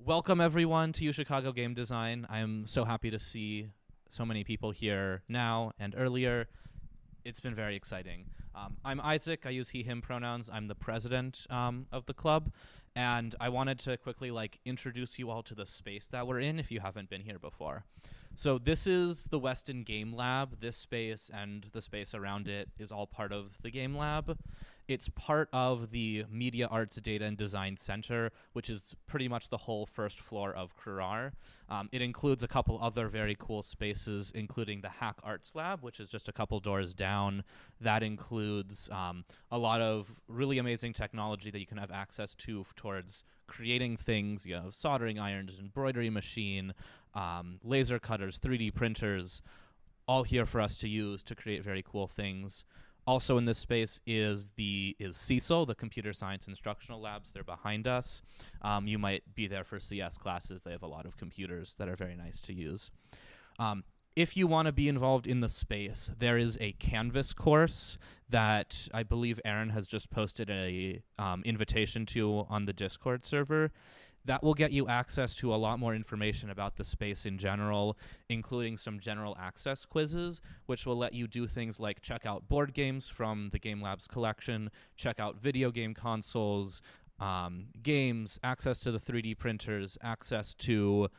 Welcome everyone to UChicago Game Design. I'm so happy to see so many people here now and earlier. It's been very exciting. I'm Isaac. I use he/him pronouns. I'm the president of the club, and I wanted to quickly introduce you all to the space that we're in if you haven't been here before. So this is the Weston Game Lab. This space and the space around it is all part of the Game Lab. It's part of the Media Arts Data and Design Center, which is pretty much the whole first floor of Currar. It includes a couple other very cool spaces, including the Hack Arts Lab, which is just a couple doors down. That includes a lot of really amazing technology that you can have access to towards creating things. You have soldering irons, embroidery machine, laser cutters, 3D printers, all here for us to use to create very cool things. Also in this space is CISO, the Computer Science Instructional Labs. They're behind us. You might be there for CS classes. They have a lot of computers that are very nice to use. If you want to be involved in the space, there is a Canvas course that I believe Aaron has just posted a invitation to on the Discord server. That will get you access to a lot more information about the space in general, including some general access quizzes, which will let you do things like check out board games from the Game Labs collection, check out video game consoles, games, access to the 3D printers, access to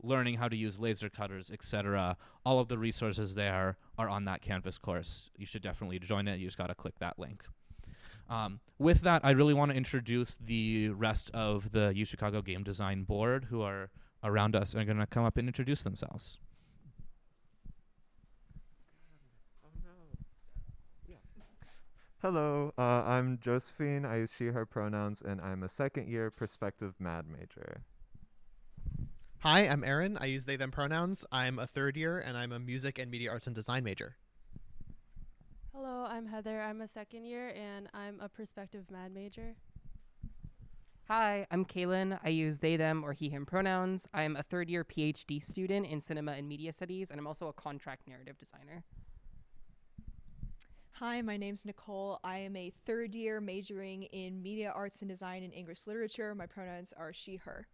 learning how to use laser cutters, etc. All of the resources there are on that Canvas course. You should definitely join it. You just got to click that link. With that, I really want to introduce the rest of the UChicago Game Design Board who are around us and are going to come up and introduce themselves. Hello, I'm Josephine. I use she, her pronouns, and I'm a second-year prospective MAD major. Hi, I'm Aaron. I use they, them pronouns. I'm a third year, and I'm a music and media arts and design major. Hello, I'm Heather. I'm a second year, and I'm a prospective MAD major. Hi, I'm Kaylin. I use they, them, or he, him pronouns. I'm a third year PhD student in cinema and media studies, and I'm also a contract narrative designer. Hi, my name's Nicole. I am a third year majoring in media arts and design and English literature. My pronouns are she, her.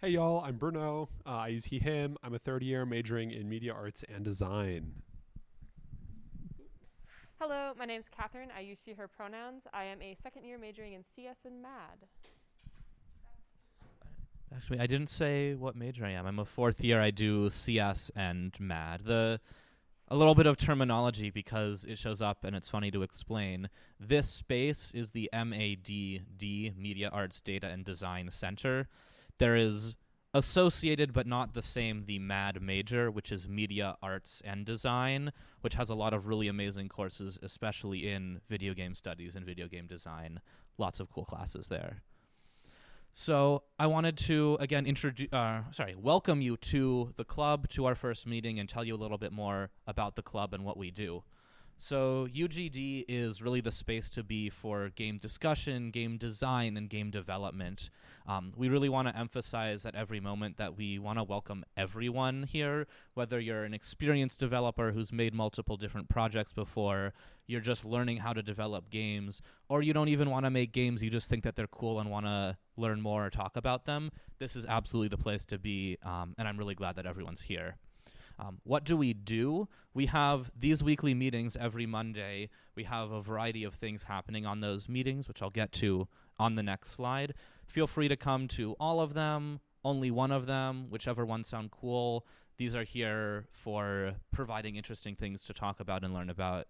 Hey y'all, I'm Bruno. I use he, him. I'm a third year majoring in media arts and design. Hello, my name's Catherine. I use she, her pronouns. I am a second year majoring in CS and MAD. Actually, I didn't say what major I am. I'm a fourth year. I do CS and MAD. A little bit of terminology because it shows up and it's funny to explain. This space is the MADD, Media Arts Data and Design Center. There is associated but not the same the MAD major, which is Media Arts and Design, which has a lot of really amazing courses, especially in video game studies and video game design. Lots of cool classes there. So I wanted to, again, welcome you to the club, to our first meeting, and tell you a little bit more about the club and what we do. So UGD is really the space to be for game discussion, game design, and game development. We really want to emphasize at every moment that we want to welcome everyone here, whether you're an experienced developer who's made multiple different projects before, you're just learning how to develop games, or you don't even want to make games, you just think that they're cool and want to learn more or talk about them. This is absolutely the place to be, and I'm really glad that everyone's here. What do? We have these weekly meetings every Monday. We have a variety of things happening on those meetings, which I'll get to on the next slide. Feel free to come to all of them, only one of them, whichever ones sound cool. These are here for providing interesting things to talk about and learn about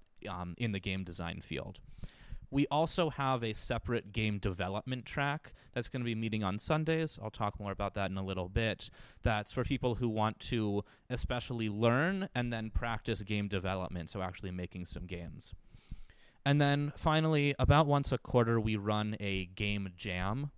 in the game design field. We also have a separate game development track that's going to be meeting on Sundays. I'll talk more about that in a little bit. That's for people who want to especially learn and then practice game development, so actually making some games. And then finally, about once a quarter, we run a game jam.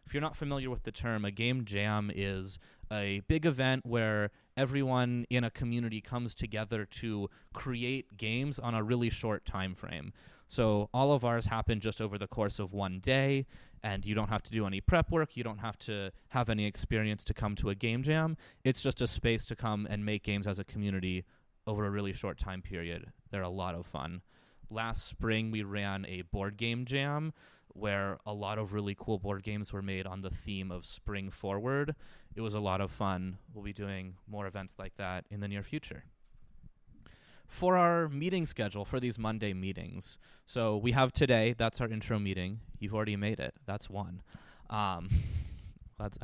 If you're not familiar with the term, a game jam is a big event where everyone in a community comes together to create games on a really short time frame. So all of ours happen just over the course of one day, and you don't have to do any prep work. You don't have to have any experience to come to a game jam. It's just a space to come and make games as a community over a really short time period. They're a lot of fun. Last spring, we ran a board game jam where a lot of really cool board games were made on the theme of spring forward. It was a lot of fun. We'll be doing more events like that in the near future. For our meeting schedule for these Monday meetings, so we have today, that's our intro meeting. You've already made it. That's one. I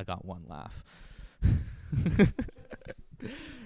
got one laugh.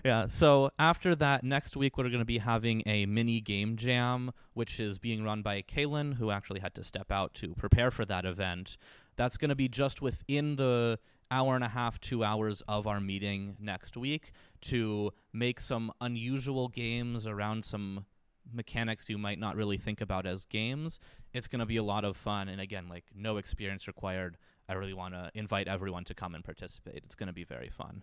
Yeah, so after that, next week we're going to be having a mini game jam, which is being run by Kaylin, who actually had to step out to prepare for that event. That's going to be just within the hour and a half, 2 hours of our meeting next week to make some unusual games around some mechanics you might not really think about as games. It's going to be a lot of fun, and again, like, no experience required. I really want to invite everyone to come and participate. It's going to be very fun.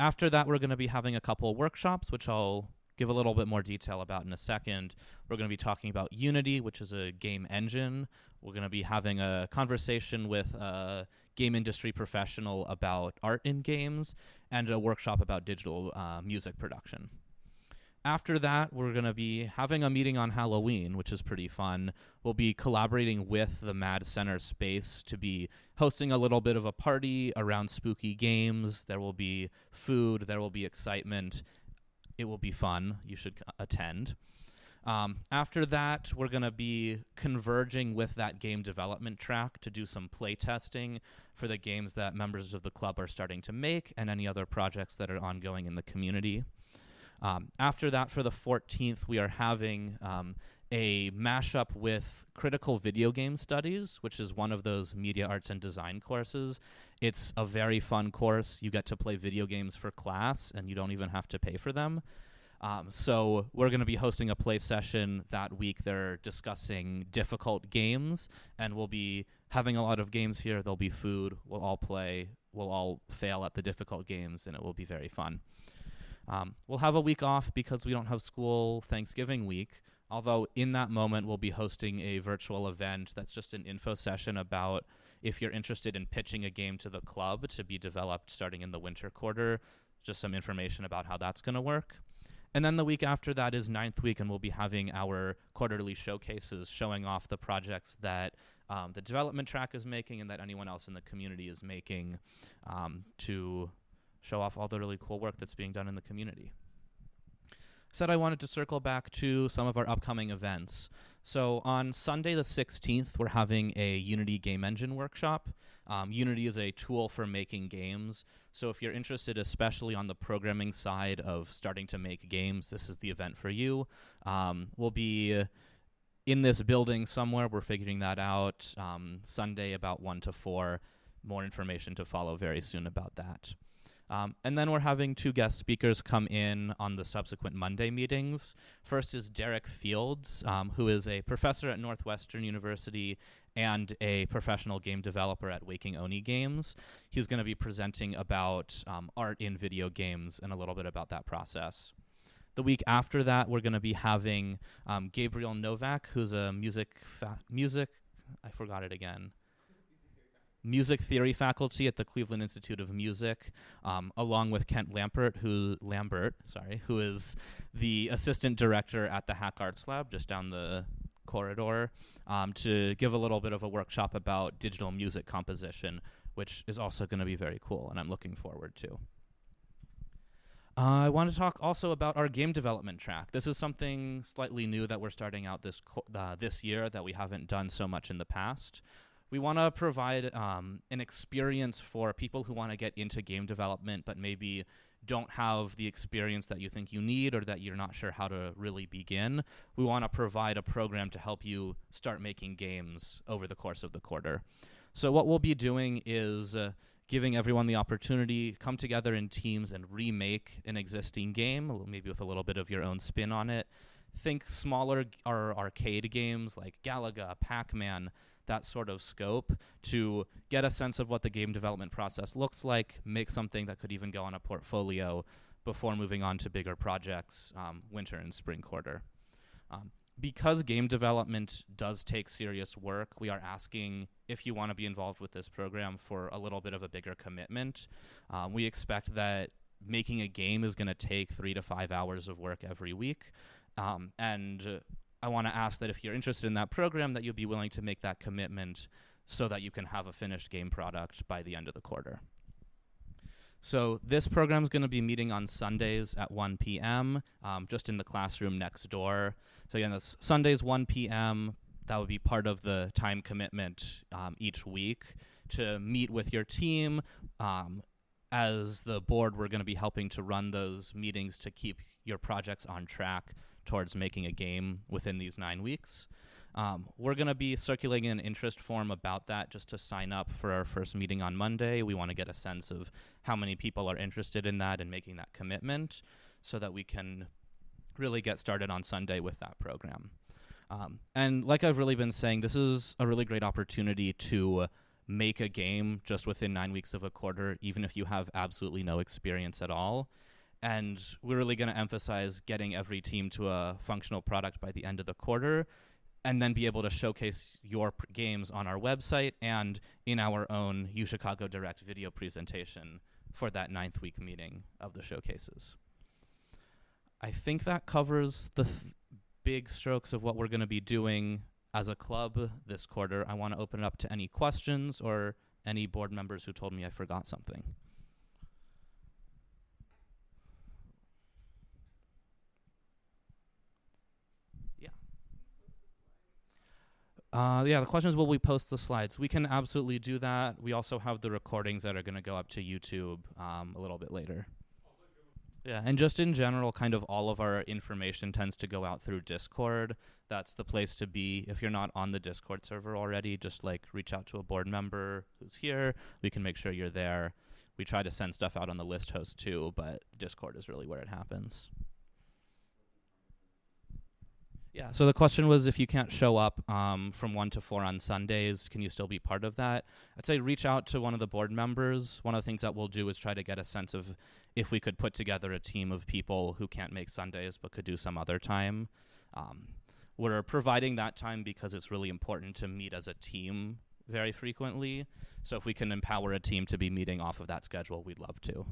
After that, we're going to be having a couple workshops, which I'll give a little bit more detail about in a second. We're going to be talking about Unity, which is a game engine. We're going to be having a conversation with a game industry professional about art in games, and a workshop about digital music production. After that, we're going to be having a meeting on Halloween, which is pretty fun. We'll be collaborating with the Mad Center space to be hosting a little bit of a party around spooky games. There will be food. There will be excitement. It will be fun. You should attend. After that, we're going to be converging with that game development track to do some play testing for the games that members of the club are starting to make and any other projects that are ongoing in the community. After that, for the 14th, we are having a mashup with critical video game studies, which is one of those media arts and design courses. It's a very fun course. You get to play video games for class, and you don't even have to pay for them. So we're going to be hosting a play session that week. They're discussing difficult games, and we'll be having a lot of games here. There'll be food. We'll all play. We'll all fail at the difficult games, and it will be very fun. We'll have a week off because we don't have school Thanksgiving week, although in that moment we'll be hosting a virtual event that's just an info session about if you're interested in pitching a game to the club to be developed starting in the winter quarter, just some information about how that's going to work. And then the week after that is 9th week, and we'll be having our quarterly showcases showing off the projects that the development track is making and that anyone else in the community is making to show off all the really cool work that's being done in the community. Said I wanted to circle back to some of our upcoming events. So on Sunday the 16th, we're having a Unity game engine workshop. Unity is a tool for making games. So if you're interested, especially on the programming side of starting to make games, this is the event for you. We'll be in this building somewhere. We're figuring that out. Sunday about 1 to 4. More information to follow very soon about that. And then we're having 2 guest speakers come in on the subsequent Monday meetings. First is Derek Fields, who is a professor at Northwestern University and a professional game developer at Waking Oni Games. He's going to be presenting about art in video games and a little bit about that process. The week after that, we're going to be having Gabriel Novak, who's a music theory faculty at the Cleveland Institute of Music, along with Kent Lambert, who is the assistant director at the Hack Arts Lab just down the corridor, to give a little bit of a workshop about digital music composition, which is also going to be very cool, and I'm looking forward to. I want to talk also about our game development track. This is something slightly new that we're starting out this year that we haven't done so much in the past. We want to provide an experience for people who want to get into game development but maybe don't have the experience that you think you need or that you're not sure how to really begin. We want to provide a program to help you start making games over the course of the quarter. So what we'll be doing is giving everyone the opportunity to come together in teams and remake an existing game, maybe with a little bit of your own spin on it. Think smaller or arcade games like Galaga, Pac-Man, that sort of scope, to get a sense of what the game development process looks like, make something that could even go on a portfolio before moving on to bigger projects winter and spring quarter. Because game development does take serious work, we are asking if you want to be involved with this program for a little bit of a bigger commitment. We expect that making a game is going to take 3 to 5 hours of work every week. And I want to ask that if you're interested in that program, that you'll be willing to make that commitment so that you can have a finished game product by the end of the quarter. So this program is going to be meeting on Sundays at 1 p.m., just in the classroom next door. So again, that's Sundays 1 p.m. That would be part of the time commitment each week to meet with your team. As the board, we're going to be helping to run those meetings to keep your projects on track towards making a game within these 9 weeks. We're going to be circulating an interest form about that just to sign up for our first meeting on Monday. We want to get a sense of how many people are interested in that and making that commitment so that we can really get started on Sunday with that program. And like I've really been saying, this is a really great opportunity to make a game just within 9 weeks of a quarter, even if you have absolutely no experience at all. And we're really going to emphasize getting every team to a functional product by the end of the quarter, and then be able to showcase your games on our website and in our own UChicago Direct video presentation for that 9th week meeting of the showcases. I think that covers the big strokes of what we're going to be doing as a club this quarter. I want to open it up to any questions or any board members who told me I forgot something. Yeah, the question is, will we post the slides? We can absolutely do that. We also have the recordings that are going to go up to YouTube a little bit later. Yeah, and just in general, kind of all of our information tends to go out through Discord. That's the place to be. If you're not on the Discord server already, just like reach out to a board member who's here. We can make sure you're there. We try to send stuff out on the list host too, but Discord is really where it happens. Yeah, so the question was, if you can't show up from 1 to 4 on Sundays, can you still be part of that? I'd say reach out to one of the board members. One of the things that we'll do is try to get a sense of if we could put together a team of people who can't make Sundays but could do some other time. We're providing that time because it's really important to meet as a team very frequently. So if we can empower a team to be meeting off of that schedule, we'd love to.